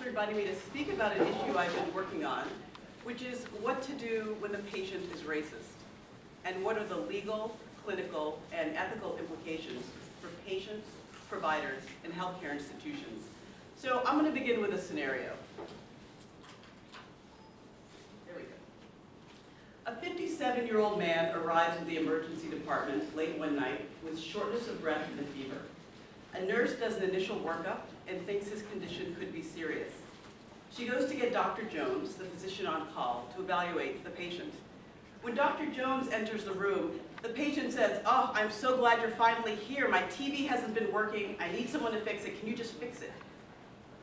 inviting me to speak about an issue I've been working on, which is what to do when the patient is racist, and what are the legal, clinical, and ethical implications for patients, providers, and healthcare institutions. So I'm going to begin with a scenario. There we go. A 57-year-old man arrives at the emergency department late one night with shortness of breath and a fever. A nurse does an initial workup and thinks his condition could be serious. She goes to get Dr. Jones, the physician on call, to evaluate the patient. When Dr. Jones enters the room, the patient says, "Oh, I'm so glad you're finally here. My TV hasn't been working. I need someone to fix it. Can you just fix it?"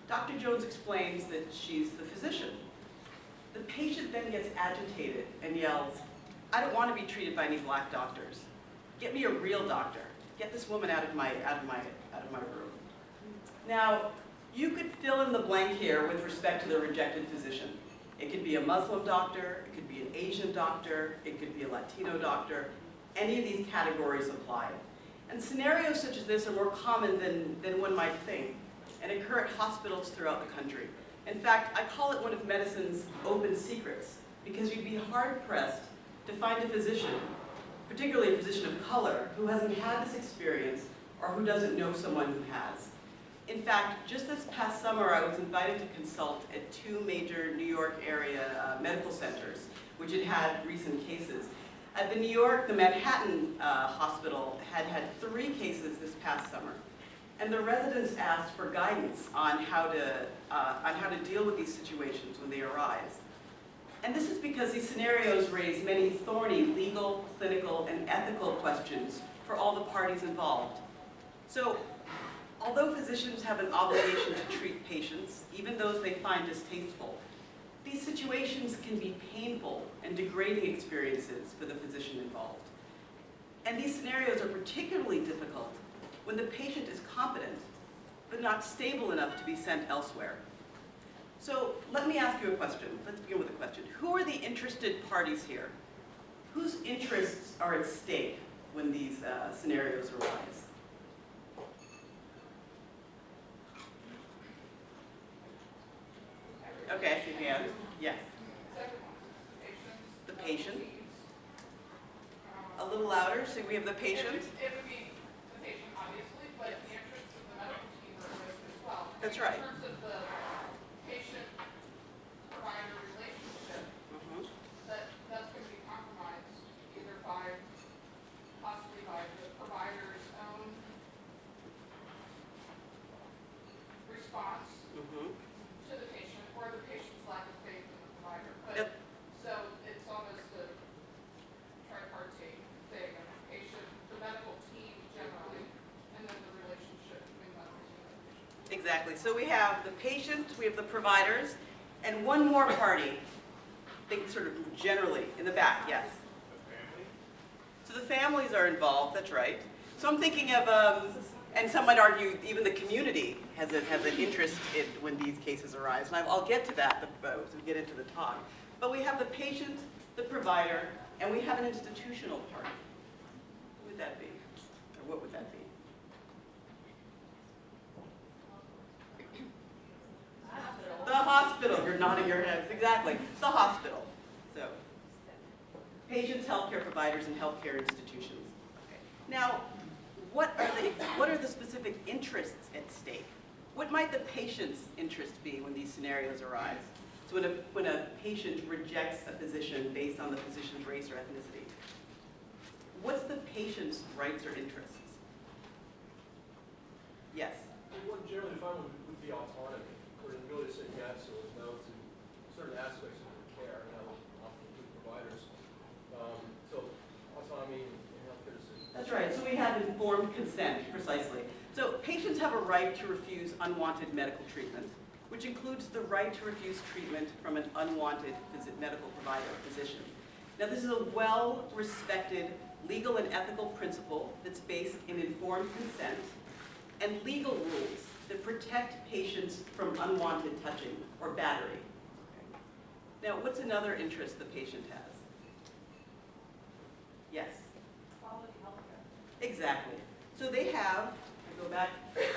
Dr. Jones explains that she's the physician. The patient then gets agitated and yells, "I don't want to be treated by any black doctors. Get me a real doctor. Get this woman out of my room." Now, you could fill in the blank here with respect to the rejected physician. It could be a Muslim doctor, it could be an Asian doctor, it could be a Latino doctor. Any of these categories apply. And scenarios such as this are more common than one might think, and occur at hospitals throughout the country. In fact, I call it one of medicine's open secrets, because you'd be hard-pressed to find a physician, particularly a physician of color, who hasn't had this experience or who doesn't know someone who has. In fact, just this past summer, I was invited to consult at two major New York area medical centers, which had had recent cases. At the New York, the Manhattan hospital had 3 cases this past summer. And the residents asked for guidance on how to deal with these situations when they arise. And this is because these scenarios raise many thorny legal, clinical, and ethical questions for all the parties involved. So, although physicians have an obligation to treat patients, even those they find distasteful, these situations can be painful and degrading experiences for the physician involved. And these scenarios are particularly difficult when the patient is competent, but not stable enough to be sent elsewhere. So let me ask you a question. Let's begin with a question. Who are the interested parties here? Whose interests are at stake when these scenarios arise? Okay, I see hands. Yes. The patient. A little louder, so we have the patient. It would be the patient, obviously, but the interests of the medical team are at risk as well. That's right. In terms of the patient-provider relationship, that's going to be compromised either possibly by the provider's own response to the patient or the patient's lack of faith in the provider. But so it's almost a tripartite thing of the patient, the medical team generally, and then the relationship between medical team and patient. Exactly. So we have the patient, we have the providers, and one more party. Think sort of generally in the back. Yes. The family? So the families are involved. That's right. So I'm thinking of, and some might argue even the community has an interest in when these cases arise. And I'll get to that as we get into the talk. But we have the patient, the provider, and we have an institutional party. Who would that be? Or what would that be? The hospital. You're nodding your heads. Exactly. The hospital. So, patients, healthcare providers, and healthcare institutions. Okay. Now, what are the specific interests at stake? What might the patient's interest be when these scenarios arise? So when a patient rejects a physician based on the physician's race or ethnicity, what's the patient's rights or interests? Yes? What generally find would be autonomy, or the ability to say yes or no to certain aspects of their care, and that would often include providers. So autonomy in healthcare decisions. That's right. So we have informed consent, precisely. So patients have a right to refuse unwanted medical treatment, which includes the right to refuse treatment from an unwanted medical provider or physician. Now, this is a well-respected legal and ethical principle that's based in informed consent and legal rules that protect patients from unwanted touching or battery. Okay. Now, what's another interest the patient has? Yes? Quality healthcare. Exactly. So they have, go back,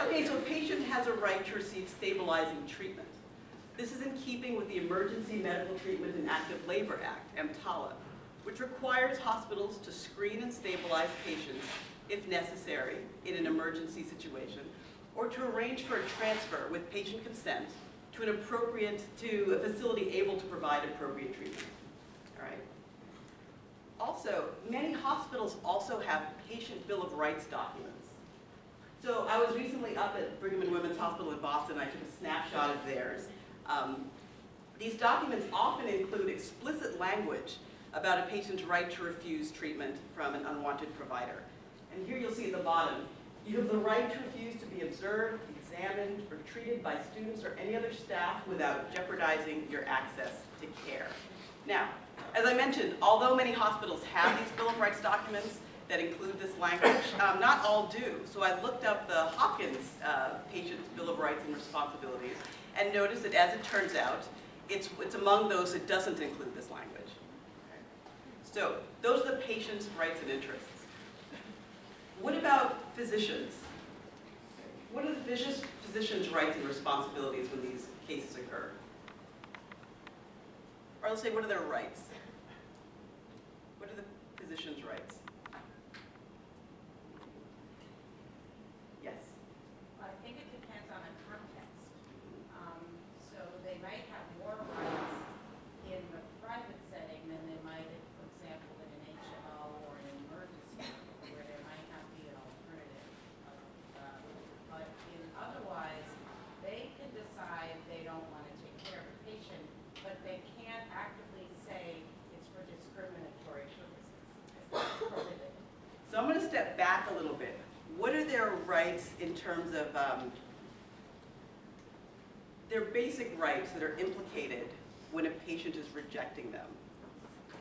okay, so a patient has a right to receive stabilizing treatment. This is in keeping with the Emergency Medical Treatment and Active Labor Act, EMTALA, which requires hospitals to screen and stabilize patients if necessary in an emergency situation, or to arrange for a transfer with patient consent to a facility able to provide appropriate treatment. All right. Also, many hospitals also have patient Bill of Rights documents. So I was recently up at Brigham and Women's Hospital in Boston. I took a snapshot of theirs. These documents often include explicit language about a patient's right to refuse treatment from an unwanted provider. And here you'll see at the bottom, you have the right to refuse to be observed, examined, or treated by students or any other staff without jeopardizing your access to care. Now, as I mentioned, although many hospitals have these Bill of Rights documents that include this language, not all do. So I looked up the Hopkins Patient's Bill of Rights and Responsibilities and noticed that, as it turns out, it's among those that doesn't include this language. Okay. So those are the patient's rights and interests. What about physicians? What are the physician's rights and responsibilities when these cases occur? Or let's say, what are their rights? What are the physician's rights? Yes? I think it depends on the context. So they might have more rights in the private setting than they might, for example, in an HMO or an emergency, where there might not be an alternative. But in otherwise, they can decide they don't want to take care of a patient, but they can't actively say it's for discriminatory purposes. It's prohibited. So I'm going to step back a little bit. What are their rights in terms of their basic rights that are implicated when a patient is rejecting them,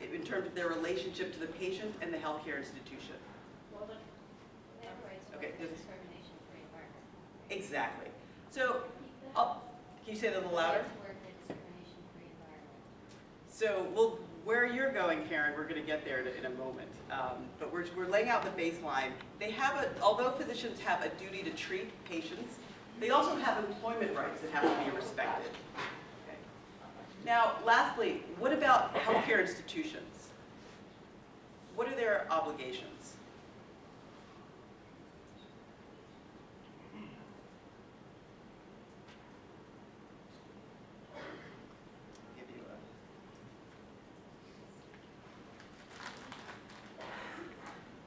in terms of their relationship to the patient and the healthcare institution? Well, They have rights to Okay, work in a discrimination-free environment. Exactly. So, can you say that a little louder? Rights to work in a discrimination-free environment. So where you're going, Karen, we're going to get there in a moment. But we're laying out the baseline. Although physicians have a duty to treat patients, they also have employment rights that have to be respected. Okay. Now, lastly, what about healthcare institutions? What are their obligations? Give you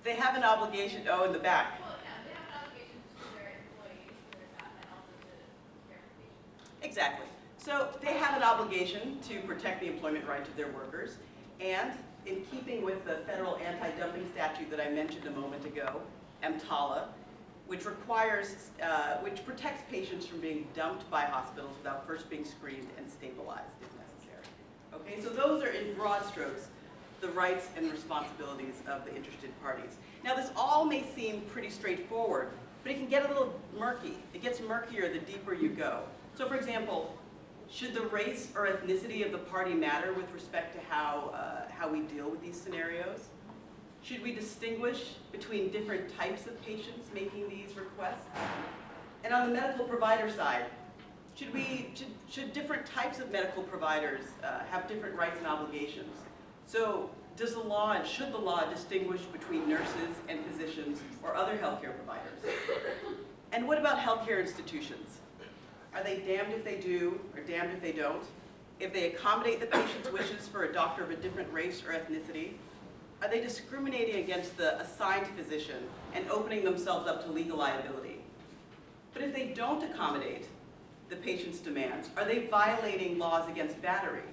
They have an obligation, in the back. Well, yeah, they have an obligation to their employees, to their staff, and also to care for patients. Exactly. So they have an obligation to protect the employment rights of their workers, and in keeping with the federal anti-dumping statute that I mentioned a moment ago, EMTALA, which protects patients from being dumped by hospitals without first being screened and stabilized if necessary. Okay, so those are, in broad strokes, the rights and responsibilities of the interested parties. Now, this all may seem pretty straightforward, but it can get a little murky. It gets murkier the deeper you go. So, for example, should the race or ethnicity of the party matter with respect to how we deal with these scenarios? Should we distinguish between different types of patients making these requests? And on the medical provider side, should different types of medical providers have different rights and obligations? So does the law and should the law distinguish between nurses and physicians or other healthcare providers? And what about healthcare institutions? Are they damned if they do or damned if they don't? If they accommodate the patient's wishes for a doctor of a different race or ethnicity? Are they discriminating against the assigned physician and opening themselves up to legal liability? But if they don't accommodate the patient's demands, are they violating laws against battery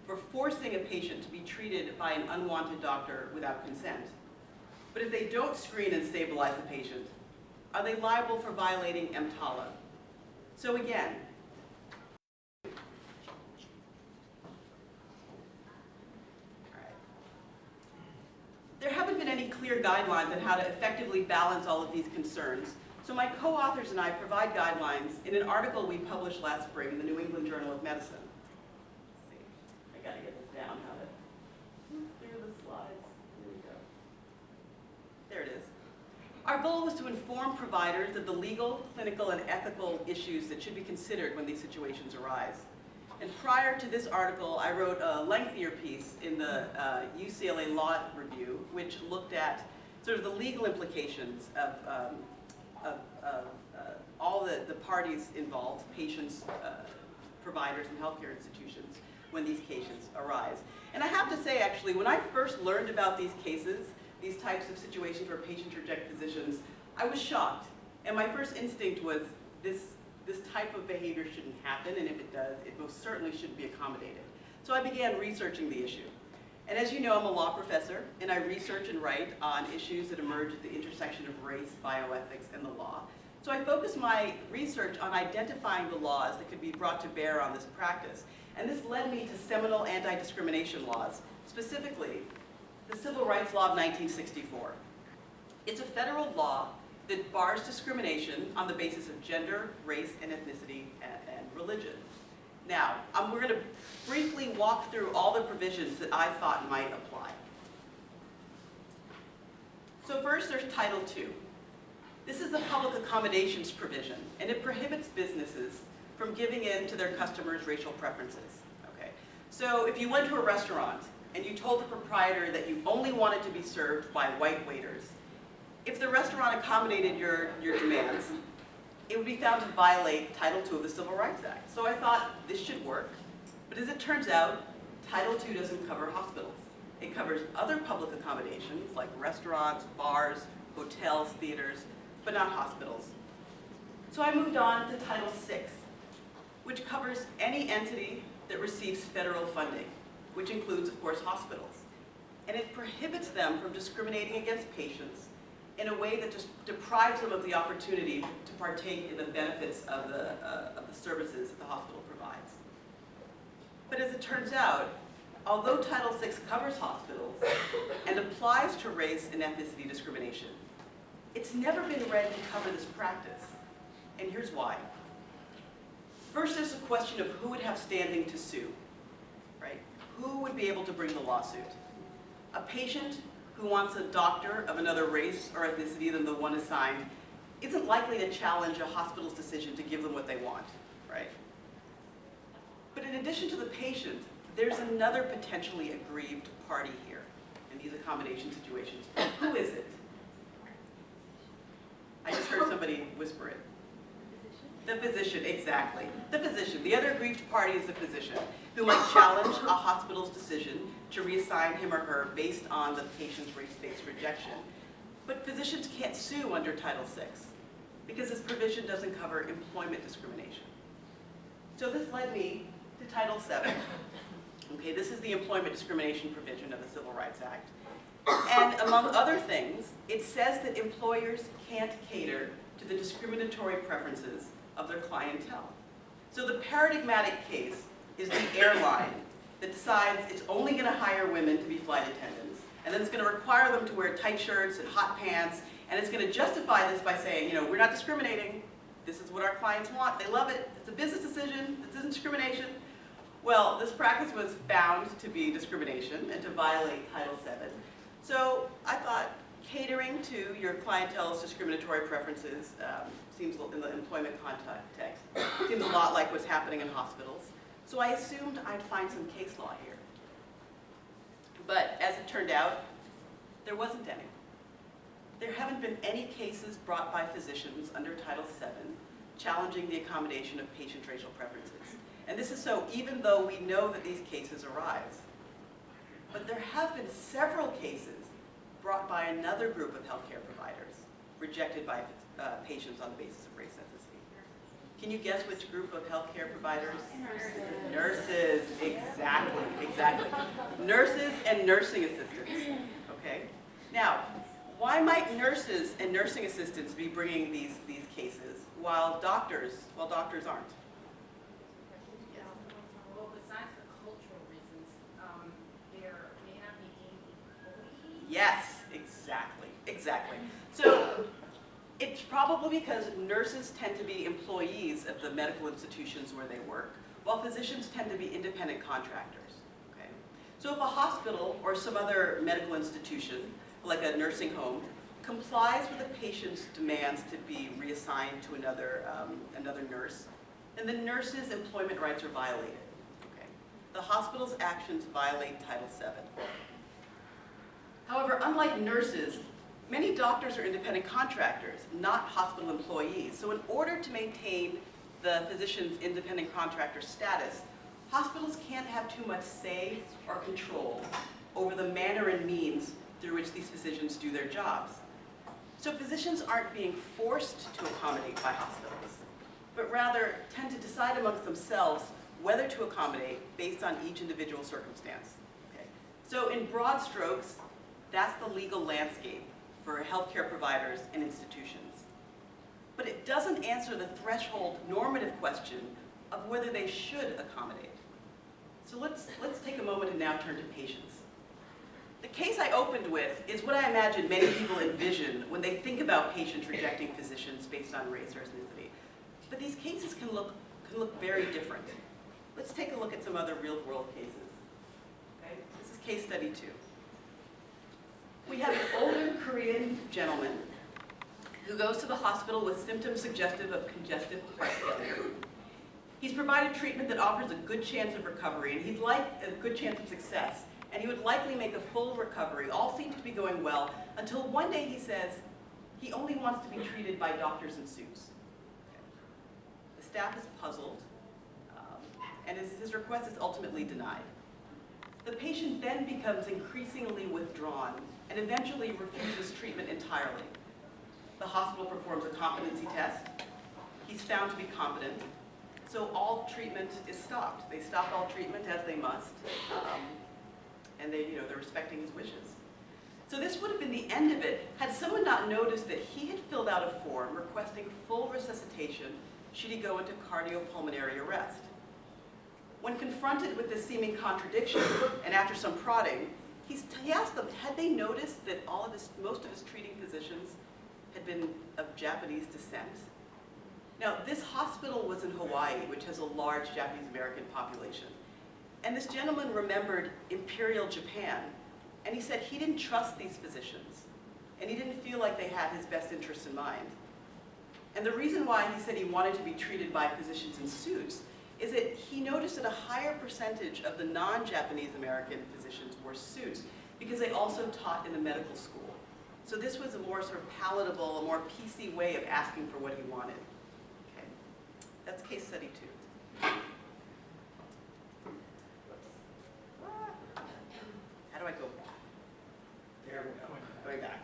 for forcing a patient to be treated by an unwanted doctor without consent? But if they don't screen and stabilize the patient, are they liable for violating EMTALA? So again, there haven't been any clear guidelines on how to effectively balance all of these concerns. So my co-authors and I provide guidelines in an article we published last spring in the New England Journal of Medicine. Let's see, I gotta get this down, how to move through the slides. Here we go. There it is. Our goal was to inform providers of the legal, clinical, and ethical issues that should be considered when these situations arise. And prior to this article, I wrote a lengthier piece in the UCLA Law Review, which looked at sort of the legal implications of all the parties involved, patients, providers, and healthcare institutions, when these cases arise. And I have to say, actually, when I first learned about these cases, these types of situations where patients reject physicians, I was shocked. And my first instinct was this type of behavior shouldn't happen, and if it does, it most certainly shouldn't be accommodated. So I began researching the issue. And as you know, I'm a law professor, and I research and write on issues that emerge at the intersection of race, bioethics, and the law. So I focused my research on identifying the laws that could be brought to bear on this practice. And this led me to seminal anti-discrimination laws, specifically the Civil Rights Law of 1964. It's a federal law that bars discrimination on the basis of gender, race, and ethnicity, and religion. Now, we're going to briefly walk through all the provisions that I thought might apply. So first, there's Title II. This is the public accommodations provision, and it prohibits businesses from giving in to their customers' racial preferences. Okay? So if you went to a restaurant and you told the proprietor that you only wanted to be served by white waiters, if the restaurant accommodated your demands, it would be found to violate Title II of the Civil Rights Act. So I thought this should work, but as it turns out, Title II doesn't cover hospitals. It covers other public accommodations like restaurants, bars, hotels, theaters, but not hospitals. So I moved on to Title VI, which covers any entity that receives federal funding, which includes, of course, hospitals. And it prohibits them from discriminating against patients in a way that just deprives them of the opportunity to partake in the benefits of the services that the hospital provides. But as it turns out, although Title VI covers hospitals and applies to race and ethnicity discrimination, it's never been read to cover this practice. And here's why. First, there's a question of who would have standing to sue, right? Who would be able to bring the lawsuit? A patient who wants a doctor of another race or ethnicity than the one assigned isn't likely to challenge a hospital's decision to give them what they want, right? But in addition to the patient, there's another potentially aggrieved party here in these accommodation situations. Who is it? I just heard somebody whisper it. The physician, exactly. The physician. The other aggrieved party is the physician, who might challenge a hospital's decision to reassign him or her based on the patient's race-based rejection. But physicians can't sue under Title VI because this provision doesn't cover employment discrimination. So this led me to Title VII. Okay, this is the employment discrimination provision of the Civil Rights Act. And among other things, it says that employers can't cater to the discriminatory preferences of their clientele. So the paradigmatic case is the airline that decides it's only going to hire women to be flight attendants, and then it's going to require them to wear tight shirts and hot pants, and it's going to justify this by saying, you know, we're not discriminating. This is what our clients want. They love it. It's a business decision. This isn't discrimination. Well, this practice was found to be discrimination and to violate Title VII. So I thought catering to your clientele's discriminatory preferences seems, in the employment context, seems a lot like what's happening in hospitals. So I assumed I'd find some case law here. But as it turned out, there wasn't any. There haven't been any cases brought by physicians under Title VII challenging the accommodation of patient racial preferences. And this is so even though we know that these cases arise. But there have been several cases brought by another group of healthcare providers rejected by patients on the basis of race ethnicity. Can you guess which group of healthcare providers? Nurses, exactly. Nurses and nursing assistants, okay? Now, why might nurses and nursing assistants be bringing these cases while doctors aren't? Well, besides the cultural reasons, there may not be equality. Yes, exactly. So it's probably because nurses tend to be employees of the medical institutions where they work, while physicians tend to be independent contractors. Okay? So if a hospital or some other medical institution, like a nursing home, complies with a patient's demands to be reassigned to another nurse, then the nurse's employment rights are violated. the hospital's actions violate Title VII. However, unlike nurses, many doctors are independent contractors, not hospital employees. So in order to maintain the physician's independent contractor status, hospitals can't have too much say or control over the manner and means through which these physicians do their jobs. So physicians aren't being forced to accommodate by hospitals, but rather tend to decide amongst themselves whether to accommodate based on each individual circumstance. Okay. So in broad strokes, that's the legal landscape for healthcare providers and institutions. But it doesn't answer the threshold normative question of whether they should accommodate. So let's take a moment and now turn to patients. The case I opened with is what I imagine many people envision when they think about patients rejecting physicians based on race or ethnicity. But these cases can look very different. Let's take a look at some other real-world cases. Okay? This is case study 2. We have an older Korean gentleman who goes to the hospital with symptoms suggestive of congestive heart failure. He's provided treatment that offers a good chance of recovery, and he'd like a good chance of success, and he would likely make a full recovery. All seems to be going well, until one day he says he only wants to be treated by doctors in suits. The staff is puzzled, and his request is ultimately denied. The patient then becomes increasingly withdrawn and eventually refuses treatment entirely. The hospital performs a competency test. He's found to be competent, so all treatment is stopped. They stop all treatment as they must, and they're respecting his wishes. So this would have been the end of it had someone not noticed that he had filled out a form requesting full resuscitation should he go into cardiopulmonary arrest. When confronted with this seeming contradiction, and after some prodding, he asked them, had they noticed that most of his treating physicians had been of Japanese descent? Now, this hospital was in Hawaii, which has a large Japanese American population. And this gentleman remembered Imperial Japan, and he said he didn't trust these physicians, and he didn't feel like they had his best interests in mind. And the reason why he said he wanted to be treated by physicians in suits is that he noticed that a higher percentage of the non-Japanese American physicians wore suits because they also taught in the medical school. So this was a more sort of palatable, a more PC way of asking for what he wanted. Okay. That's case study 2. How do I go back? There we go. Going back.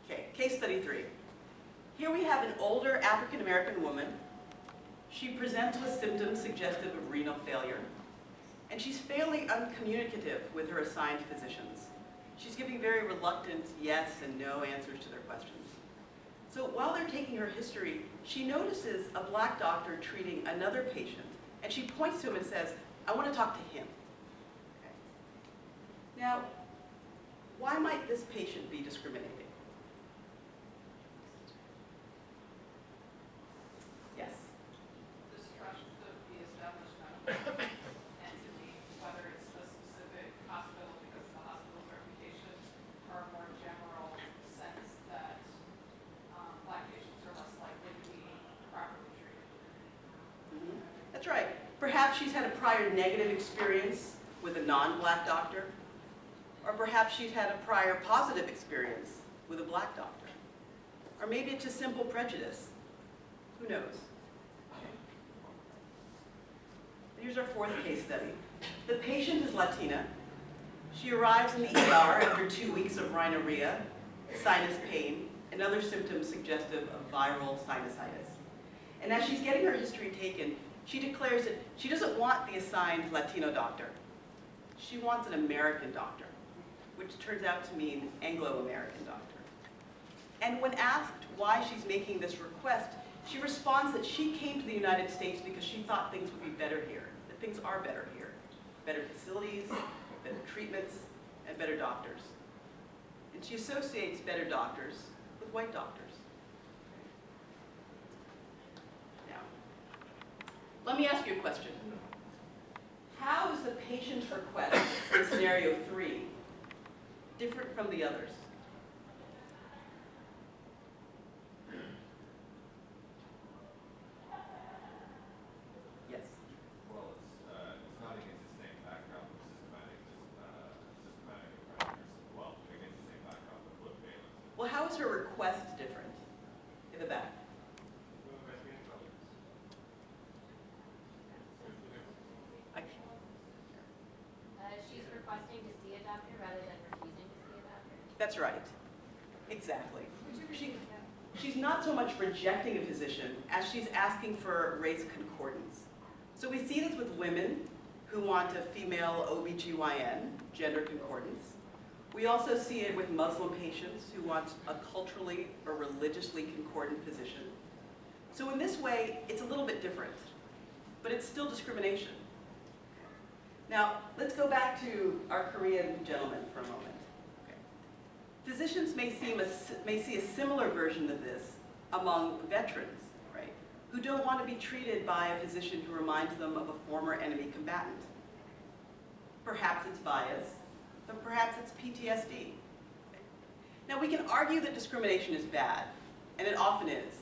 Okay, case study 3. Here we have an older African-American woman. She presents with symptoms suggestive of renal failure, and she's fairly uncommunicative with her assigned physicians. She's giving very reluctant yes and no answers to their questions. So while they're taking her history, she notices a black doctor treating another patient, and she points to him and says, I want to talk to him. Okay. Now, why might this patient be discriminating? Yes? Distrust of the established medical entity, whether it's a specific hospital because of the hospital's reputation, or a more general sense that black patients are less likely to be properly treated. Mm-hmm. That's right. Perhaps she's had a prior negative experience with a non-black doctor, or perhaps she's had a prior positive experience with a black doctor. Or maybe it's just simple prejudice. Who knows? Here's our 4th case study. The patient is Latina. She arrives in the ER after 2 weeks of rhinorrhea, sinus pain, and other symptoms suggestive of viral sinusitis. And as she's getting her history taken, she declares that she doesn't want the assigned Latino doctor. She wants an American doctor, which turns out to mean Anglo-American doctor. And when asked why she's making this request, she responds that she came to the United States because she thought things would be better here, that things are better here. Better facilities, better treatments, and better doctors. And she associates better doctors with white doctors. Now, let me ask you a question. How is the patient's request in scenario 3 different from the others? Well, it's not is her request different? In the back. I- She's requesting to see a doctor rather than refusing to see a doctor. That's right. Exactly. She's not so much rejecting a physician as she's asking for race concordance. So we see this with women who want a female OBGYN, gender concordance. We also see it with Muslim patients who want a culturally or religiously concordant physician. So in this way, it's a little bit different, but it's still discrimination. Now, let's go back to our Korean gentleman for a moment. Physicians may see a similar version of this among veterans, right, who don't want to be treated by a physician who reminds them of a former enemy combatant. Perhaps it's bias, but perhaps it's PTSD. Now, we can argue that discrimination is bad, and it often is,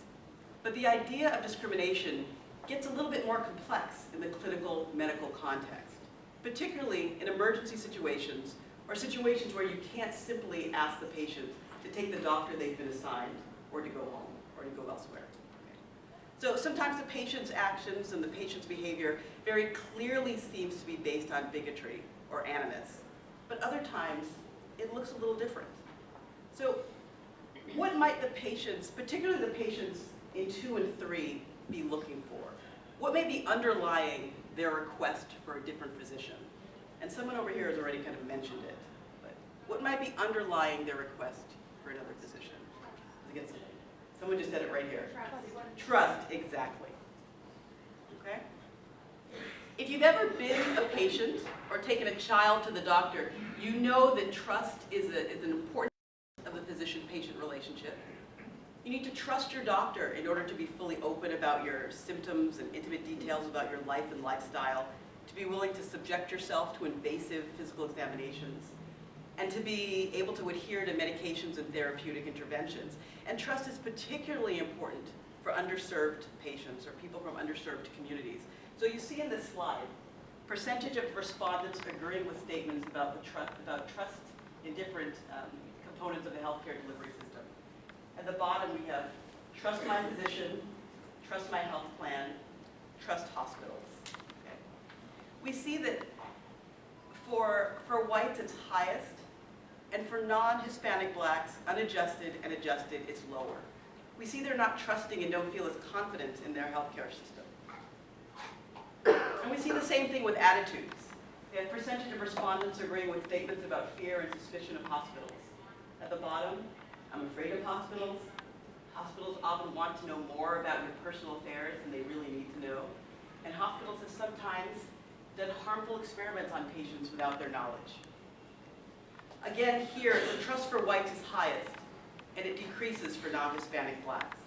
but the idea of discrimination gets a little bit more complex in the clinical medical context, particularly in emergency situations or situations where you can't simply ask the patient to take the doctor they've been assigned or to go home or to go elsewhere. So sometimes the patient's actions and the patient's behavior very clearly seems to be based on bigotry or animus, but other times it looks a little different. So what might the patients, particularly the patients in 2 and 3, be looking for? What may be underlying their request for a different physician? And someone over here has already kind of mentioned it, but what might be underlying their request for another physician? Again, someone just said it right here. Trust, exactly. Okay? If you've ever been a patient or taken a child to the doctor, you know that trust is an important part of the physician-patient relationship. You need to trust your doctor in order to be fully open about your symptoms and intimate details about your life and lifestyle, to be willing to subject yourself to invasive physical examinations, and to be able to adhere to medications and therapeutic interventions. And trust is particularly important for underserved patients or people from underserved communities. So you see in this slide, percentage of respondents agreeing with statements about trust in different components of the healthcare delivery system. At the bottom we have trust my physician, trust my health plan, trust hospitals. We see that for whites it's highest, and for non-Hispanic blacks, unadjusted and adjusted, it's lower. We see they're not trusting and don't feel as confident in their healthcare system. And we see the same thing with attitudes. The percentage of respondents agreeing with statements about fear and suspicion of hospitals. At the bottom, I'm afraid of hospitals. Hospitals often want to know more about your personal affairs than they really need to know. And hospitals have sometimes done harmful experiments on patients without their knowledge. Again, here, the trust for whites is highest, and it decreases for non-Hispanic blacks.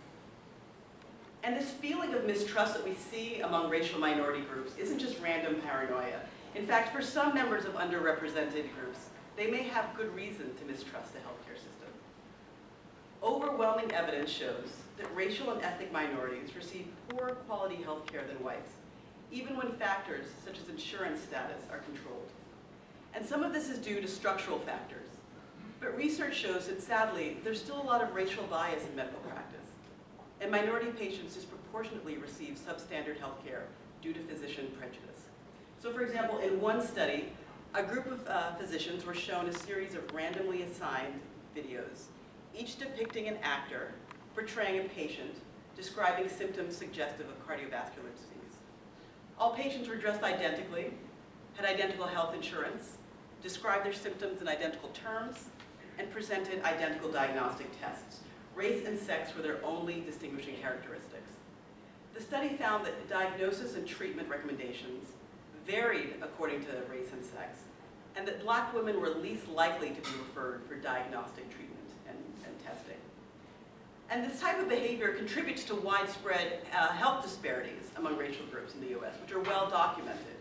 And this feeling of mistrust that we see among racial minority groups isn't just random paranoia. In fact, for some members of underrepresented groups, they may have good reason to mistrust the healthcare system. Overwhelming evidence shows that racial and ethnic minorities receive poorer quality healthcare than whites, even when factors such as insurance status are controlled. And some of this is due to structural factors. But research shows that sadly, there's still a lot of racial bias in medical practice. And minority patients disproportionately receive substandard health care due to physician prejudice. So for example, in one study, a group of physicians were shown a series of randomly assigned videos, each depicting an actor portraying a patient describing symptoms suggestive of cardiovascular disease. All patients were dressed identically, had identical health insurance, described their symptoms in identical terms, and presented identical diagnostic tests. Race and sex were their only distinguishing characteristics. The study found that diagnosis and treatment recommendations varied according to race and sex, and that black women were least likely to be referred for diagnostic treatment and testing. And this type of behavior contributes to widespread health disparities among racial groups in the US, which are well documented.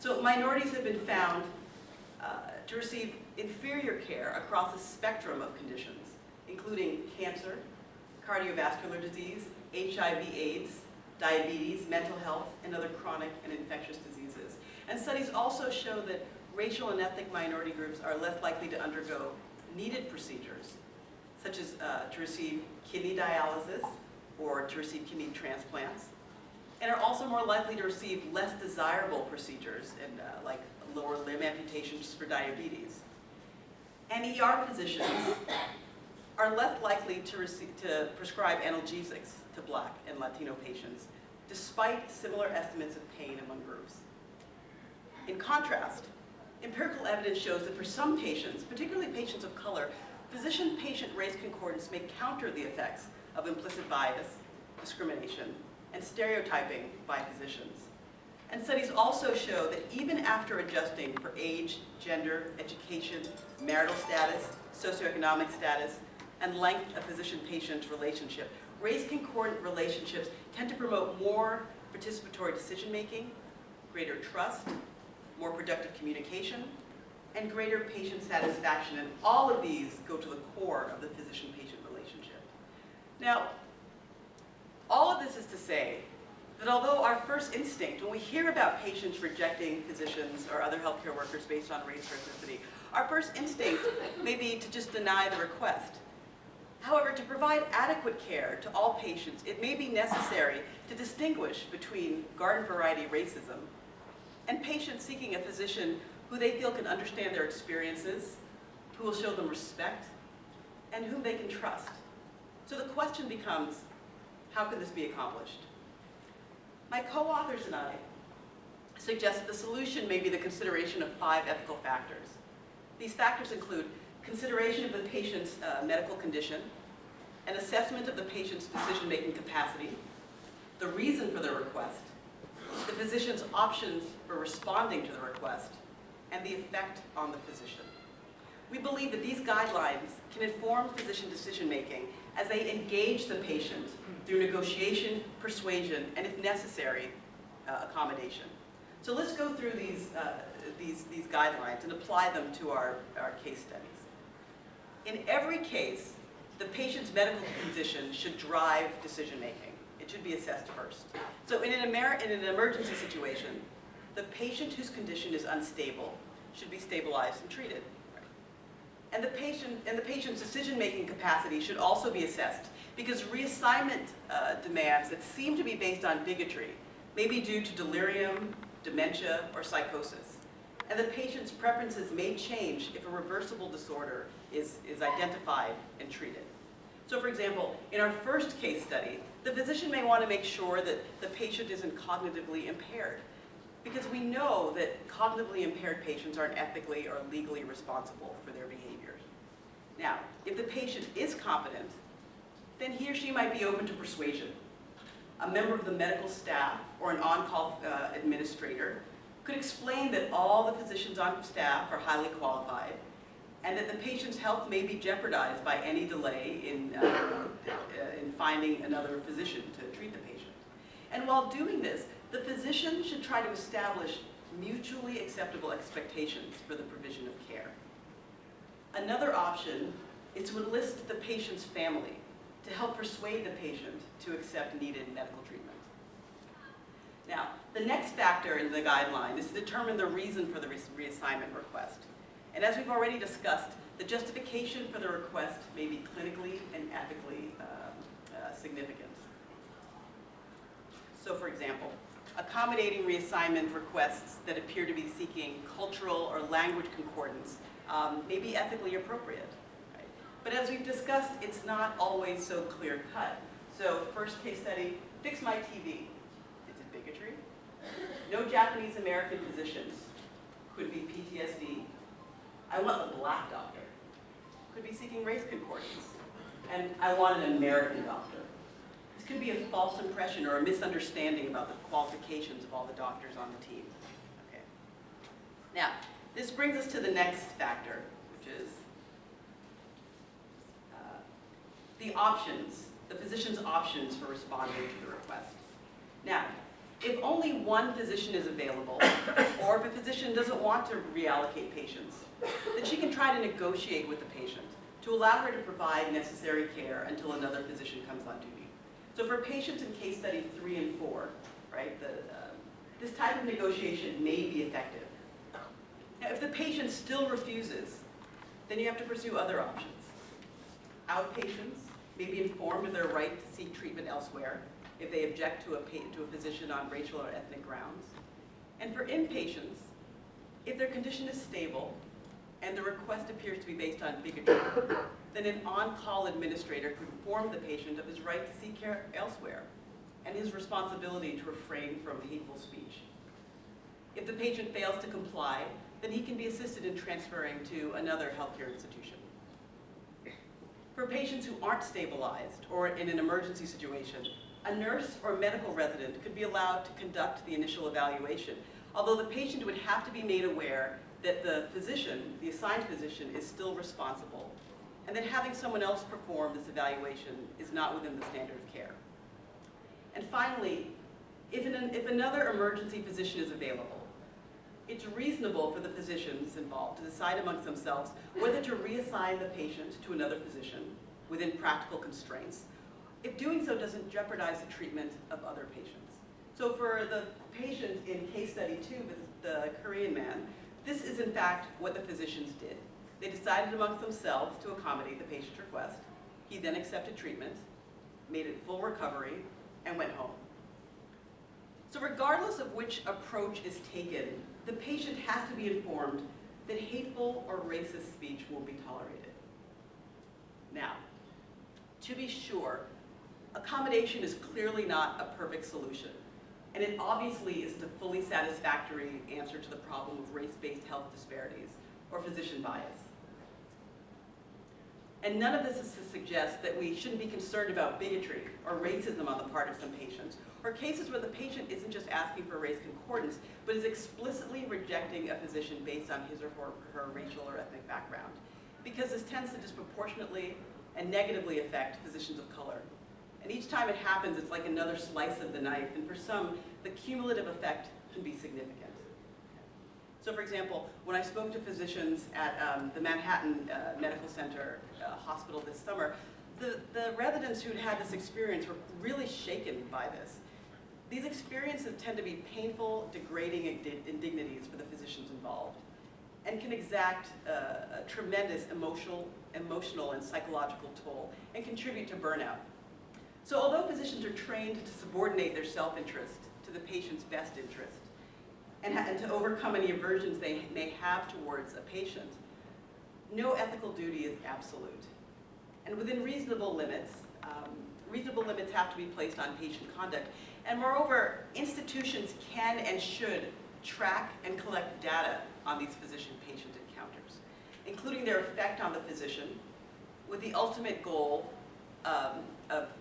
So minorities have been found to receive inferior care across a spectrum of conditions, including cancer, cardiovascular disease, HIV/AIDS, diabetes, mental health, and other chronic and infectious diseases. And studies also show that racial and ethnic minority groups are less likely to undergo needed procedures, such as to receive kidney dialysis or to receive kidney transplants, and are also more likely to receive less desirable procedures and, like lower limb amputations for diabetes. And ER physicians are less likely to prescribe analgesics to Black and Latino patients, despite similar estimates of pain among groups. In contrast, empirical evidence shows that for some patients, particularly patients of color, physician-patient race concordance may counter the effects of implicit bias, discrimination, and stereotyping by physicians. And studies also show that even after adjusting for age, gender, education, marital status, socioeconomic status, and length of physician-patient relationship, race-concordant relationships tend to promote more participatory decision-making, greater trust, more productive communication, and greater patient satisfaction. And all of these go to the core of the physician-patient relationship. Now, all of this is to say that although our first instinct, when we hear about patients rejecting physicians or other healthcare workers based on race or ethnicity, our first instinct may be to just deny the request. However, to provide adequate care to all patients, it may be necessary to distinguish between garden variety racism and patients seeking a physician who they feel can understand their experiences, who will show them respect, and whom they can trust. So the question becomes, how can this be accomplished? My co-authors and I suggest that the solution may be the consideration of 5 ethical factors. These factors include consideration of the patient's medical condition, an assessment of the patient's decision-making capacity, the reason for the request, the physician's options for responding to the request, and the effect on the physician. We believe that these guidelines can inform physician decision-making as they engage the patient through negotiation, persuasion, and if necessary, accommodation. So let's go through these guidelines and apply them to our case studies. In every case, the patient's medical condition should drive decision-making. It should be assessed first. So in an emergency situation, the patient whose condition is unstable should be stabilized and treated. And the patient's decision-making capacity should also be assessed, because reassignment demands that seem to be based on bigotry may be due to delirium, dementia, or psychosis. And the patient's preferences may change if a reversible disorder is identified and treated. So for example, in our first case study, the physician may want to make sure that the patient isn't cognitively impaired, because we know that cognitively impaired patients aren't ethically or legally responsible for their behaviors. Now, if the patient is competent, then he or she might be open to persuasion. A member of the medical staff or an on-call administrator could explain that all the physicians on staff are highly qualified and that the patient's health may be jeopardized by any delay in finding another physician to treat the patient. And while doing this, the physician should try to establish mutually acceptable expectations for the provision of care. Another option is to enlist the patient's family to help persuade the patient to accept needed medical treatment. Now, the next factor in the guideline is to determine the reason for the reassignment request. And as we've already discussed, the justification for the request may be clinically and ethically significant. So for example, accommodating reassignment requests that appear to be seeking cultural or language concordance may be ethically appropriate. Right? But as we've discussed, it's not always so clear-cut. So first case study, fix my TV. Is it bigotry? No Japanese American physicians. Could be PTSD. I want a Black doctor. Could be seeking race concordance. And I want an American doctor. This could be a false impression or a misunderstanding about the qualifications of all the doctors on the team. Okay. Now, this brings us to the next factor, which is the options, the physician's options for responding to the request. Now, if only one physician is available, or if a physician doesn't want to reallocate patients, then she can try to negotiate with the patient to allow her to provide necessary care until another physician comes on duty. So for patients in case study 3 and 4, right, this type of negotiation may be effective. Now, if the patient still refuses, then you have to pursue other options. outpatients may be informed of their right to seek treatment elsewhere if they object to a physician on racial or ethnic grounds. And for inpatients, if their condition is stable and the request appears to be based on bigotry, then an on-call administrator could inform the patient of his right to seek care elsewhere and his responsibility to refrain from hateful speech. If the patient fails to comply, then he can be assisted in transferring to another healthcare institution. For patients who aren't stabilized or in an emergency situation, a nurse or medical resident could be allowed to conduct the initial evaluation, although the patient would have to be made aware that the physician, the assigned physician, is still responsible, and that having someone else perform this evaluation is not within the standard of care. And finally, if another emergency physician is available, it's reasonable for the physicians involved to decide amongst themselves whether to reassign the patient to another physician within practical constraints, if doing so doesn't jeopardize the treatment of other patients. So for the patient in case study 2, the Korean man, this is in fact what the physicians did. They decided amongst themselves to accommodate the patient's request. He then accepted treatment, made it full recovery, and went home. So regardless of which approach is taken, the patient has to be informed that hateful or racist speech won't be tolerated. Now, to be sure, accommodation is clearly not a perfect solution, and it obviously isn't a fully satisfactory answer to the problem of race-based health disparities or physician bias. And none of this is to suggest that we shouldn't be concerned about bigotry or racism on the part of some patients, or cases where the patient isn't just asking for race concordance, but is explicitly rejecting a physician based on his or her racial or ethnic background, because this tends to disproportionately and negatively affect physicians of color. And each time it happens, it's like another slice of the knife, and for some, the cumulative effect can be significant. So for example, when I spoke to physicians at the Manhattan Medical Center hospital this summer, the residents who'd had this experience were really shaken by this. These experiences tend to be painful, degrading indignities for the physicians involved, and can exact a tremendous emotional and psychological toll, and contribute to burnout. So although physicians are trained to subordinate their self-interest to the patient's best interest, and to overcome any aversions they may have towards a patient, no ethical duty is absolute. And within reasonable limits have to be placed on patient conduct. And moreover, institutions can and should track and collect data on these physician-patient encounters, including their effect on the physician, with the ultimate goal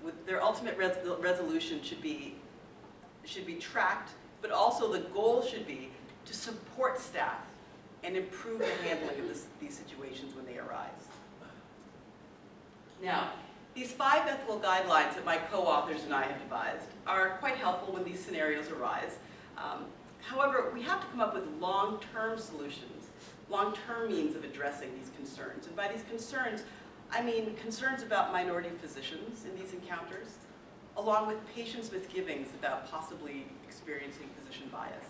with their ultimate resolution should be tracked, but also the goal should be to support staff and improve the handling of these situations when they arise. Now, these 5 ethical guidelines that my co-authors and I have devised are quite helpful when these scenarios arise. However, we have to come up with long-term solutions, long-term means of addressing these concerns. And by these concerns, I mean concerns about minority physicians in these encounters, along with patients' misgivings about possibly experiencing physician bias.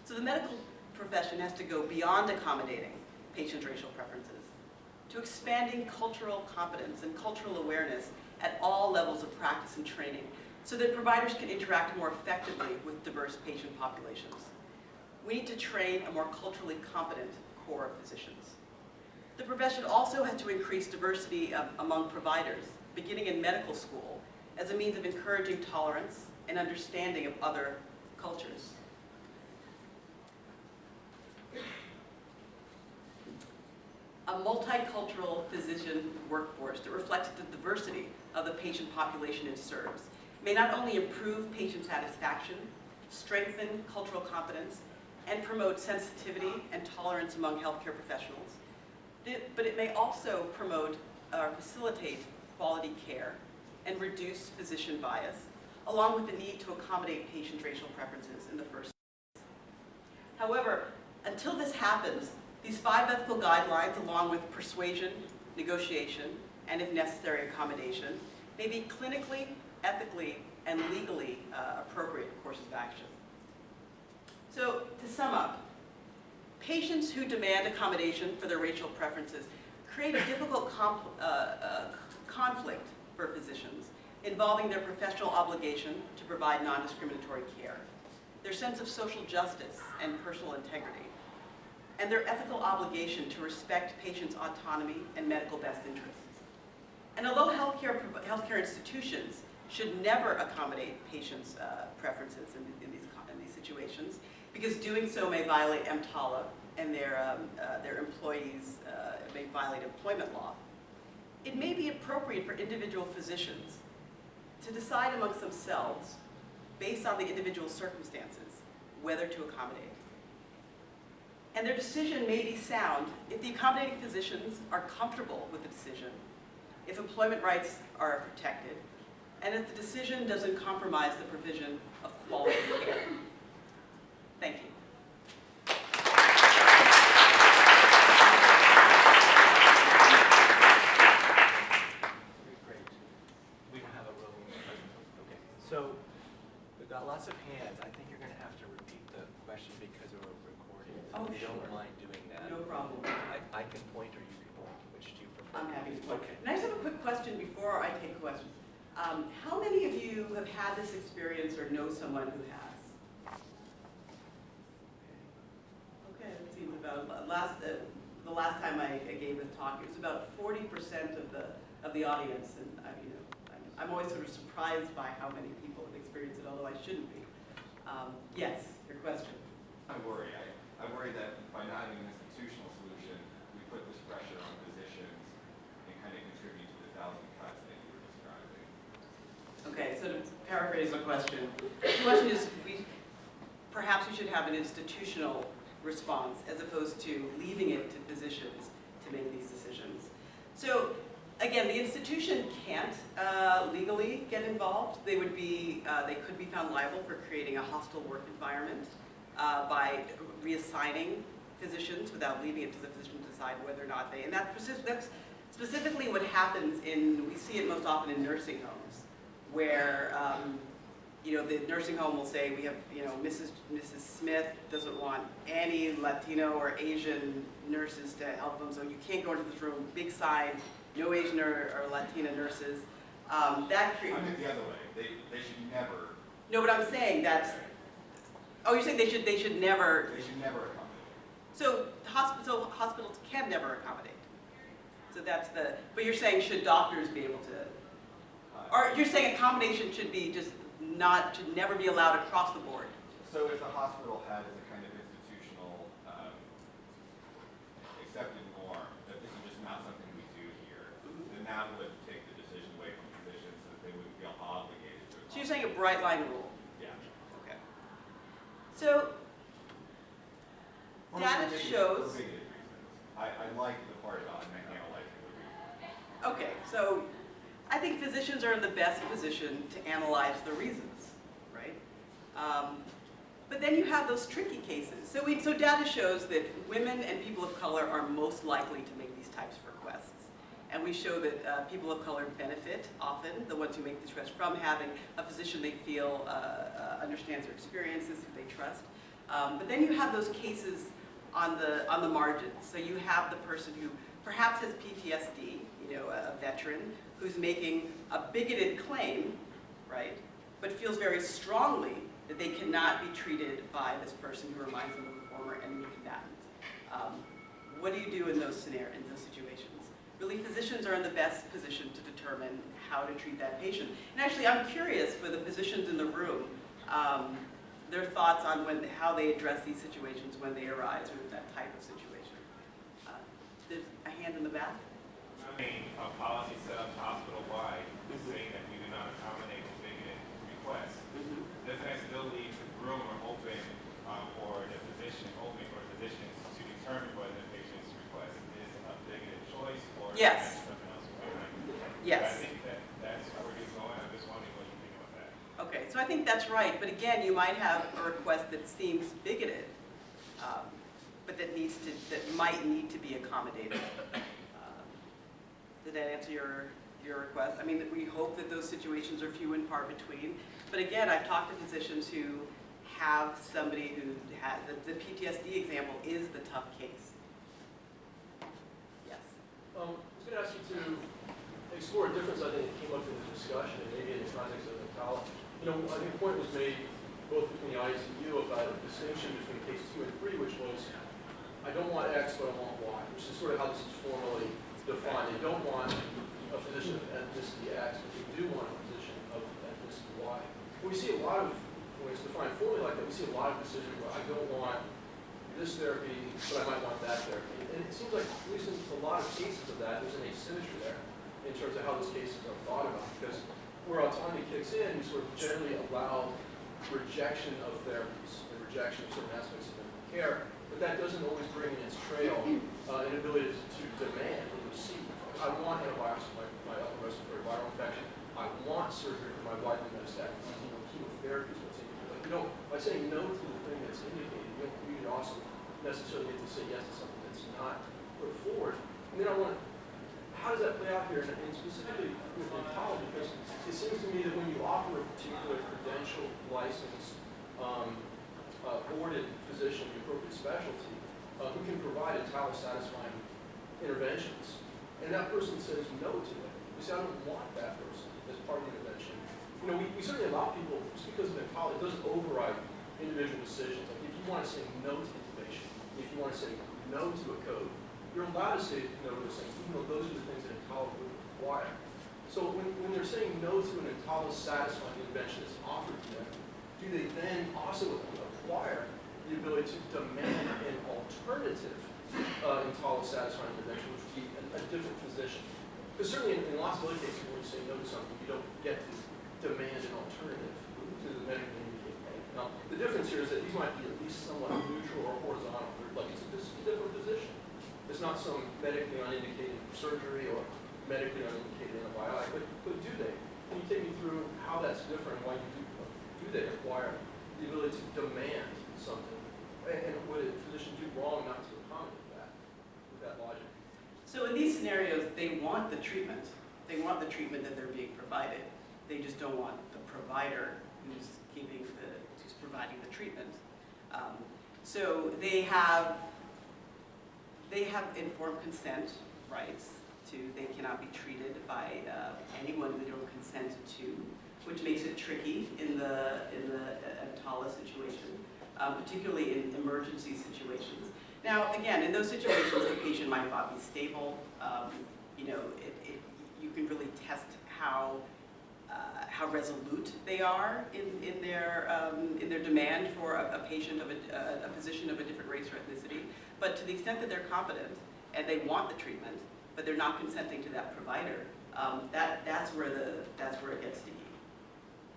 So the medical profession has to go beyond accommodating patients' racial preferences to expanding cultural competence and cultural awareness at all levels of practice and training, so that providers can interact more effectively with diverse patient populations. We need to train a more culturally competent core of physicians. The profession also has to increase diversity among providers, beginning in medical school, as a means of encouraging tolerance and understanding of other cultures. A multicultural physician workforce that reflects the diversity of the patient population it serves may not only improve patient satisfaction, strengthen cultural competence, and promote sensitivity and tolerance among healthcare professionals, but it may also promote or facilitate quality care and reduce physician bias, along with the need to accommodate patient racial preferences in the first place. However, until this happens, these 5 ethical guidelines, along with persuasion, negotiation, and if necessary, accommodation, may be clinically, ethically, and legally appropriate courses of action. So, to sum up, patients who demand accommodation for their racial preferences create a difficult conflict for physicians involving their professional obligation to provide non-discriminatory care, their sense of social justice and personal integrity, and their ethical obligation to respect patients' autonomy and medical best interests. And although healthcare institutions should never accommodate patients' preferences in these situations, because doing so may violate EMTALA and their employees may violate employment law, it may be appropriate for individual physicians to decide amongst themselves, based on the individual circumstances, whether to accommodate. And their decision may be sound if the accommodating physicians are comfortable with the decision, if employment rights are protected, and if the decision doesn't compromise the provision of quality care. Thank you. Great. We don't have a room. Okay. So we've got lots of hands. I think you're going to have to repeat the question because we're recording. Oh, If you sure. don't mind doing that. No problem. I can point or you can point. Which do you prefer? I'm happy to. Okay. And I just have a quick question before I take questions. How many of you have had this experience or know someone who has? Okay, it seems about the last time I gave this talk, it was about 40% of the audience, and I'm always sort of surprised by how many people have experienced it, although I shouldn't be. Yes, your question. I worry. I worry that by not having an institutional solution, we put this pressure on physicians and kind of contribute to the thousand cuts that you were describing. Okay, so to paraphrase the question is perhaps we should have an institutional response as opposed to leaving it to physicians to make these decisions. So again, the institution can't legally get involved. They could be found liable for creating a hostile work environment by reassigning physicians without leaving it to the physician to decide whether or not they, and that's specifically what happens we see it most often in nursing homes, where the nursing home will say, we have, Mrs. Smith doesn't want any Latino or Asian nurses to help them, so you can't go into this room, big sign, no Asian or Latina nurses. That creates. I meant the other way. They should never. No, but I'm saying that's. Oh, you're saying they should never. They should never accommodate. So hospitals can never accommodate. So that's the. But you're saying should doctors be able to? Or you're saying accommodation should never be allowed across the board? So if the hospital had as a kind of institutional accepted norm that this is just not something we do here, then that would take the decision away from physicians so that they wouldn't feel obligated to. So you're saying a bright line rule? Yeah. Okay. So data shows. For bigoted reasons. I like the part about analyzing the reasons. Okay, so I think physicians are in the best position to analyze the reasons, right? But then you have those tricky cases. So data shows that women and people of color are most likely to make these types of requests. And we show that people of color benefit often, the ones who make these requests, from having a physician they feel understands their experiences, who they trust. But then you have those cases on the margins. So you have the person who perhaps has PTSD, a veteran, who's making a bigoted claim, right, but feels very strongly that they cannot be treated by this person who reminds them of a former enemy combatant. What do you do in those situations? Really, physicians are in the best position to determine how to treat that patient. And actually, I'm curious for the physicians in the room, their thoughts on how they address these situations when they arise, or that type of situation. There's a hand in the back. A policy set up hospital-wide saying that we do not accommodate bigoted requests. Doesn't that still leave room or open for the physicians to determine whether the patient's request is a bigoted choice or Yes. something else? Yes. I think that's where he's going. I'm just wondering what you think about that. Okay, so I think that's right, but again, you might have a request that seems bigoted, but that might need to be accommodated. Did that answer your request? I mean, we hope that those situations are few and far between. But again, I've talked to physicians who have somebody who has, the PTSD example is the tough case. Yes? I was going to ask you to explore a difference I think that came up in the discussion and maybe in the context of mentality. You know, I think a point was made both between the ICU about a distinction between case 2 and 3, which was, I don't want X, but I want Y, which is sort of how this is formally defined. They don't want a physician of ethnicity X, but they do want a physician of ethnicity Y. We see a lot of, when it's defined formally like that, we see a lot of decisions where I don't want this therapy, but I might want that therapy. And it seems like, at least in a lot of cases of that, there's an asymmetry there in terms of how those cases are thought about. Because where autonomy kicks in, you sort of generally allow rejection of therapies and rejection of certain aspects of medical care, but that doesn't always bring in its trail an ability to demand and receive. I want antibiotics for my upper respiratory viral infection. I want surgery for my widely metastatic disease. Chemotherapy is what's indicated. Like, you know, by saying no to the thing that's indicated, you can also necessarily get to say yes to something that's not put forward. And then how does that play out here, and specifically with oncology? Because it seems to me that when you offer a particular credential, licensed, boarded physician the appropriate specialty, who can provide italicizing interventions, and that person says no to it, you say, I don't want that person as part of the intervention. You know, we certainly allow people, just because of oncology, it doesn't override individual decisions. Like if you want to say no to intubation, if you want to say no to a code, you're allowed to say no to those things, even though those are the things that oncology would require. So when they're saying no to an satisfying intervention that's offered to them, do they then also acquire the ability to demand an alternative satisfying intervention, which would be a different physician? Because certainly in lots of other cases where you say no to something, you don't get to demand an alternative to the medically indicated thing. Now, the difference here is that these might be at least somewhat neutral or horizontal. Like this is a different position. It's not some medically unindicated surgery or medically unindicated antibiotic, but do they? Can you take me through how that's different and why you do they acquire the ability to demand something? And would a physician do wrong not to accommodate that with that logic? So in these scenarios, they want the treatment. They want the treatment that they're being provided. They just don't want the provider who's providing the treatment. So they have informed consent rights to. They cannot be treated by anyone they don't consent to, which makes it tricky in the EMTALA situation, particularly in emergency situations. Now, again, in those situations, the patient might not be stable. You know, you can really test how resolute they are in their demand for a patient of a physician of a different race or ethnicity. But to the extent that they're competent and they want the treatment, but they're not consenting to that provider, that's where it gets sticky.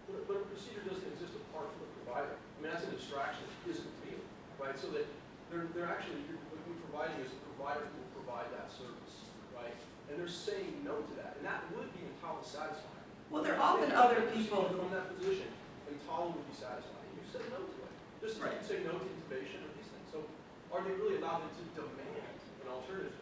But a procedure doesn't exist apart from the provider. I mean, that's an abstraction that isn't real, right? So that they're actually, what you're providing is a provider who will provide that service, right? And they're saying no to that, and that would be EMTALA satisfying. Well, there are often other people from that position, EMTALA would be satisfying. You say no to it. Just as right. you say no to intubation or these things. So are they really allowed to demand an alternative?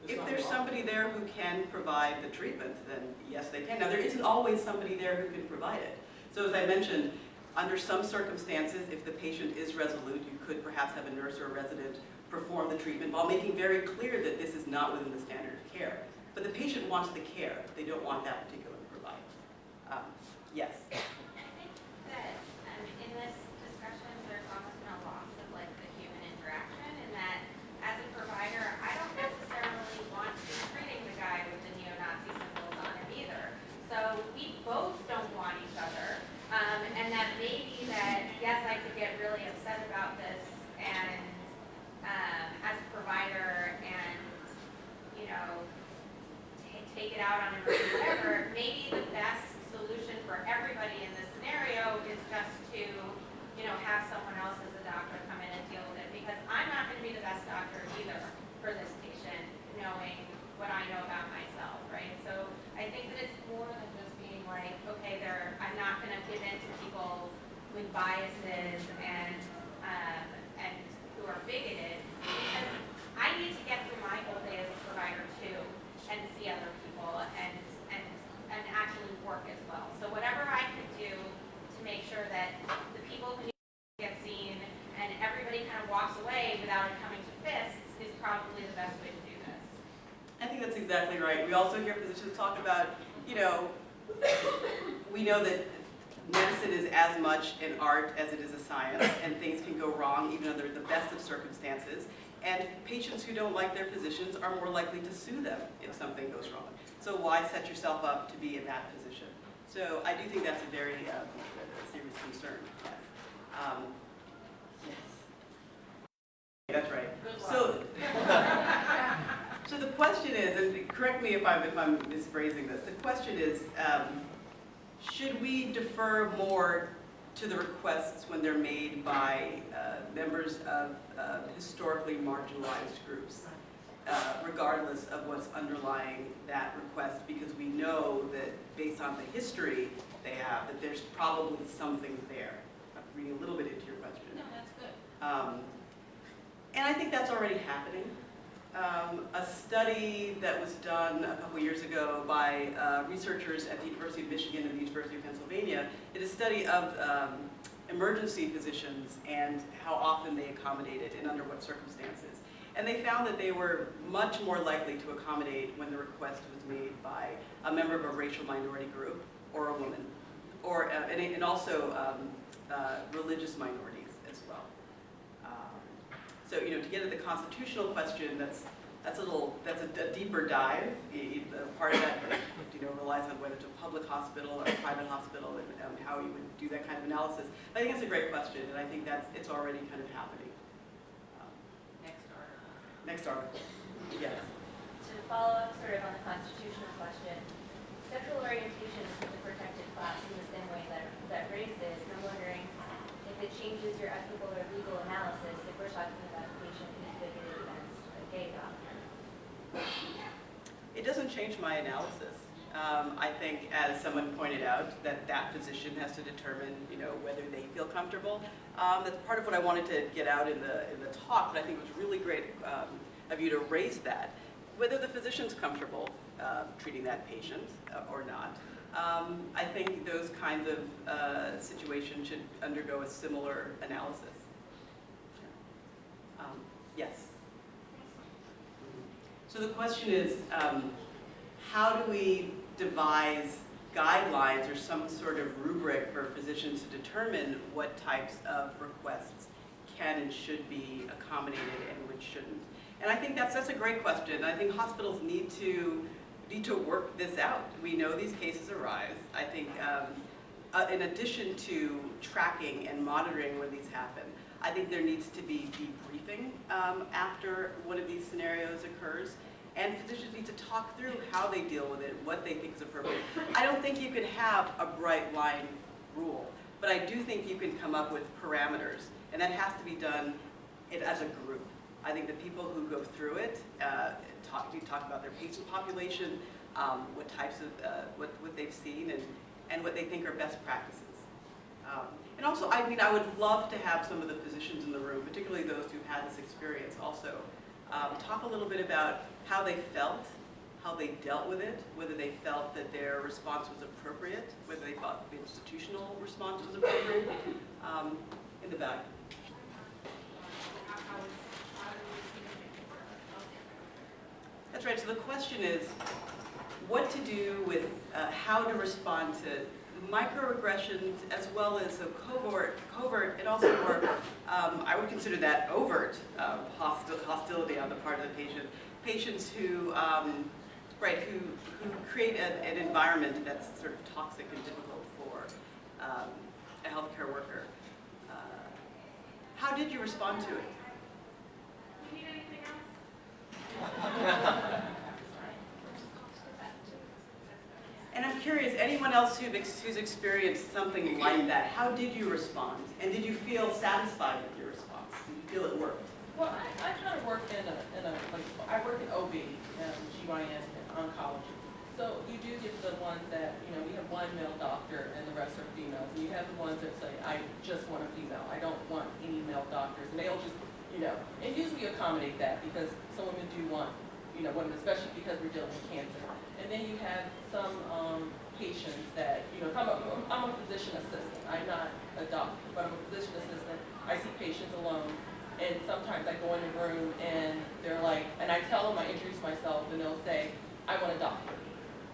If there's somebody there who can provide the treatment, then yes, they can. Now, there isn't always somebody there who can provide it. So as I mentioned, under some circumstances, if the patient is resolute, you could perhaps have a nurse or a resident perform the treatment while making very clear that this is not within the standard of care. But the patient wants the care. They don't want that particular provider. Yes? I think that in this discussion, there's almost no loss of like the human interaction, in that as a provider, I don't necessarily want to be treating the guy with the neo-Nazi symbols on him either. So we both don't want each other. And that maybe that, yes, I could get really upset about this and as a provider and, you know, take it out on him or whatever, maybe the best solution for everybody in this scenario is just to, you know, have someone else as a doctor come in and deal with it, because I'm not going to be the best doctor either for this patient, knowing what I know about myself, right? So I think that it's more than just being like, okay, I'm not going to give in to people with biases and who are bigoted, because I need to get through my whole day as a provider too, and see other people and actually work as well. So whatever I can do to make sure that the people who get seen and everybody kind of walks away without it coming to fists is probably the best way to do this. I think that's exactly right. We also hear physicians talk about, you know, we know that medicine is as much an art as it is a science, and things can go wrong even under the best of circumstances. And patients who don't like their physicians are more likely to sue them if something goes wrong. So why set yourself up to be in that position? So I do think that's a very serious concern. Yes. Yes. That's right. So, so the question is, and correct me if I'm misphrasing this, the question is, should we defer more to the requests when they're made by members of historically marginalized groups, regardless of what's underlying that request, because we know that based on the history they have, that there's probably something there. I'm reading a little bit into your question. No, that's good. And I think that's already happening. A study that was done a couple years ago by researchers at the University of Michigan and the University of Pennsylvania did a study of emergency physicians and how often they accommodated and under what circumstances. And they found that they were much more likely to accommodate when the request was made by a member of a racial minority group or a woman, or and also religious minorities as well. So, you know, to get at the constitutional question, that's a deeper dive. Part of that, you know, relies on whether it's a public hospital or a private hospital and how you would do that kind of analysis. But I think it's a great question, and I think it's already kind of happening. Next article. Yes. To follow up sort of on the constitutional question, sexual orientation is a protected class in the same way that race is. And I'm wondering if it changes your ethical or legal analysis if we're talking about a patient who's bigoted against a gay doctor. It doesn't change my analysis. I think, as someone pointed out, that physician has to determine, you know, whether they feel comfortable. That's part of what I wanted to get out in the talk, but I think it was really great of you to raise that. Whether the physician's comfortable treating that patient or not, I think those kinds of situations should undergo a similar analysis. Yes. So the question is, how do we devise guidelines or some sort of rubric for physicians to determine what types of requests can and should be accommodated and which shouldn't? And I think that's a great question. I think hospitals need to work this out. We know these cases arise. I think in addition to tracking and monitoring when these happen, I think there needs to be debriefing after one of these scenarios occurs. And physicians need to talk through how they deal with it, what they think is appropriate. I don't think you can have a bright line rule, but I do think you can come up with parameters, and that has to be done as a group. I think the people who go through it talk about their patient population, what types of what they've seen, and what they think are best practices. And also, I mean, I would love to have some of the physicians in the room, particularly those who've had this experience, also talk a little bit about how they felt, how they dealt with it, whether they felt that their response was appropriate, whether they thought the institutional response was appropriate. In the back. That's right. So the question is what to do with how to respond to microaggressions, as well as a covert, and also more, I would consider that overt hostility on the part of the patient. Patients who, who create an environment that's sort of toxic and difficult for a healthcare worker. How did you respond to it? Do you need anything else? And I'm curious, anyone else who's experienced something like that, how did you respond? And did you feel satisfied with your response? Did you feel it worked? Well, I kind of work in like, I work in OB, GYN, and oncology. So you do get the ones that, you know, we have one male doctor and the rest are females. And you have the ones that say, I just want a female. I don't want any male doctors. And they'll just, you know, and usually accommodate that because some women do want, you know, women, especially because we're dealing with cancer. And then you have some patients that, you know, I'm a physician assistant. I'm not a doctor, but I'm a physician assistant. I see patients alone. And sometimes I go in the room and they're like, and I tell them, I introduce myself, and they'll say, I want a doctor.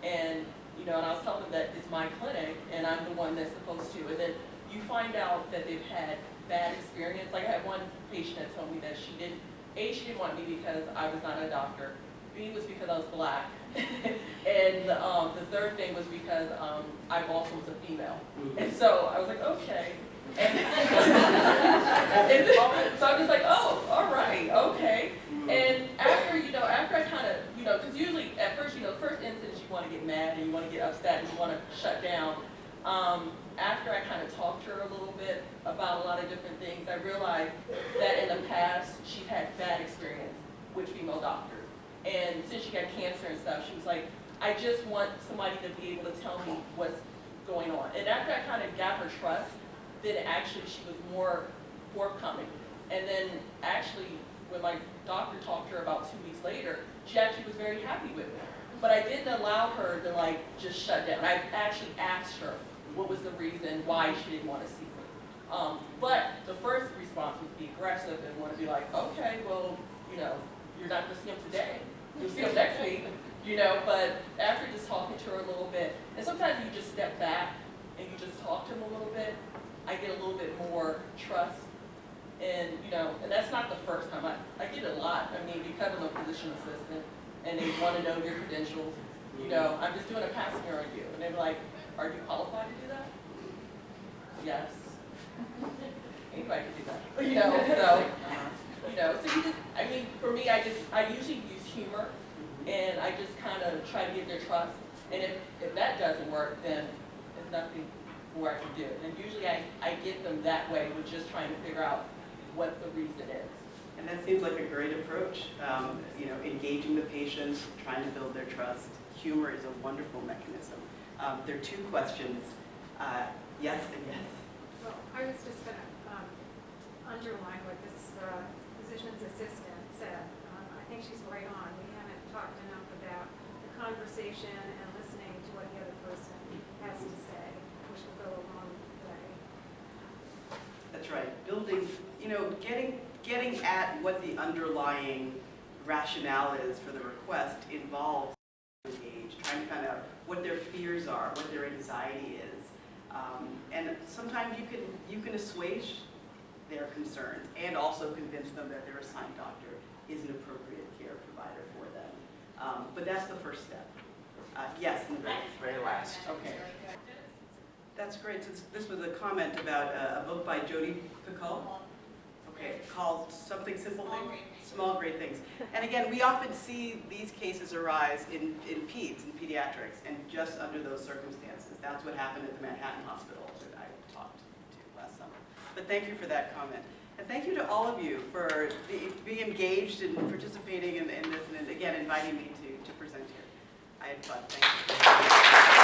and, and I'll tell them that it's my clinic, and I'm the one that's supposed to, and then you find out that they've had bad experience. Like I had one patient that told me that she didn't want me because I was not a doctor. B was because I was black. And the third thing was because I also was a female. And so I was like, okay. And so I was like, oh, all right, okay. And after, after I kind of, because usually at first, first instance you want to get mad and you want to get upset and you want to shut down. After I kind of talked to her a little bit about a lot of different things, I realized that in the past she's had bad experience with female doctors. And since she had cancer and stuff, she was like, I just want somebody to be able to tell me what's going on. And after I kind of got her trust, then actually she was more forthcoming. And then actually, when my doctor talked to her about 2 weeks later, she actually was very happy with me. But I didn't allow her to just shut down. I actually asked her what was the reason why she didn't want to see me. But the first response was to be aggressive and want to be like, okay, well, you're not going to see him today. You'll see him next week, but after just talking to her a little bit, and sometimes you just step back and you just talk to him a little bit, I get a little bit more trust. And, and that's not the first time. I get it a lot. I mean, because I'm a physician assistant and they want to know your credentials, I'm just doing a passing review. And they're like, are you qualified to do that? Yes. Anybody can do that. So you just, for me, I usually use humor, and I just kind of try to get their trust. And if that doesn't work, then there's nothing more I can do. And usually I get them that way with just trying to figure out what the reason is. And that seems like a great approach. Engaging the patient, trying to build their trust. Humor is a wonderful mechanism. There are 2 questions. Yes and yes. Well, I was just going to underline what this physician's assistant said. I think she's right on. We haven't talked enough about the conversation and listening to what the other person has to say, which will go a long way. That's right. Building, getting at what the underlying rationale is for the request involves engage, trying to find out what their fears are, what their anxiety is. And sometimes you can assuage their concerns and also convince them that their assigned doctor is an appropriate care provider for them. But that's the first step. Yes, in the Very last. Okay. That's great. So this was a comment about a book by Jodi Picoult. Okay, called Something Simple Things? Small Great Things. And again, we often see these cases arise in pediatrics, and just under those circumstances. That's what happened at the Manhattan Hospital that I talked to last summer. But thank you for that comment. And thank you to all of you for being engaged and participating in this, and again, inviting me to present here. I had fun. Thank you.